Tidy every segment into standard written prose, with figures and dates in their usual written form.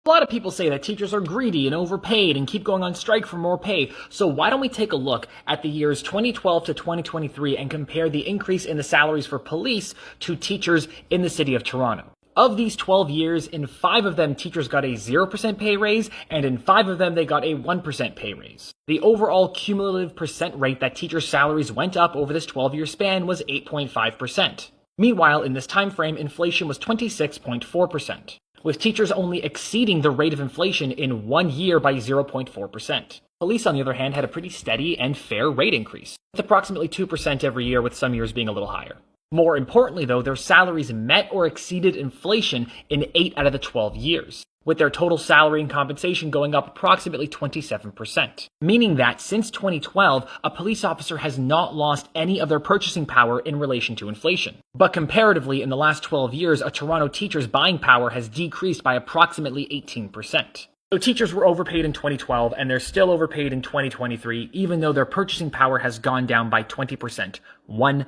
A lot of people say that teachers are greedy and overpaid and keep going on strike for more pay. So why don't we take a look at the years 2012 to 2023 and compare the increase in the salaries for police to teachers in the city of Toronto. Of these 12 years, in 5 of them, teachers got a 0% pay raise, and in 5 of them, they got a 1% pay raise. The overall cumulative percent rate that teachers' salaries went up over this 12-year span was 8.5%. Meanwhile, in this time frame, inflation was 26.4%, with teachers only exceeding the rate of inflation in 1 year by 0.4%. Police, on the other hand, had a pretty steady and fair rate increase, with approximately 2% every year, with some years being a little higher. More importantly, though, their salaries met or exceeded inflation in 8 out of the 12 years, with their total salary and compensation going up approximately 27%. Meaning that since 2012, a police officer has not lost any of their purchasing power in relation to inflation. But comparatively, in the last 12 years, a Toronto teacher's buying power has decreased by approximately 18%. So teachers were overpaid in 2012, and they're still overpaid in 2023, even though their purchasing power has gone down by 20%, 1/5.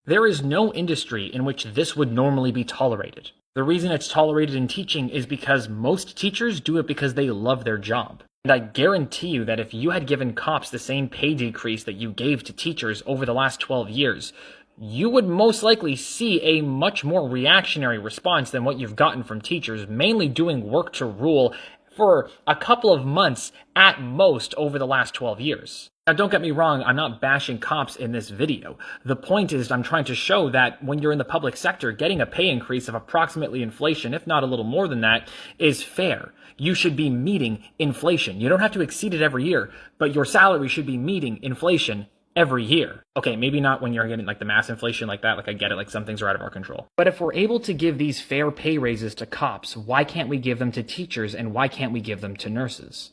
There is no industry in which this would normally be tolerated. The reason it's tolerated in teaching is because most teachers do it because they love their job. And I guarantee you that if you had given cops the same pay decrease that you gave to teachers over the last 12 years, you would most likely see a much more reactionary response than what you've gotten from teachers, mainly doing work to rule for a couple of months at most over the last 12 years. Now, don't get me wrong, I'm not bashing cops in this video. The point is I'm trying to show that when you're in the public sector, getting a pay increase of approximately inflation, if not a little more than that, is fair. You should be meeting inflation. You don't have to exceed it every year, but your salary should be meeting inflation every year. Okay, maybe not when you're getting like the mass inflation like that, like I get it, like some things are out of our control. But if we're able to give these fair pay raises to cops, why can't we give them to teachers and why can't we give them to nurses?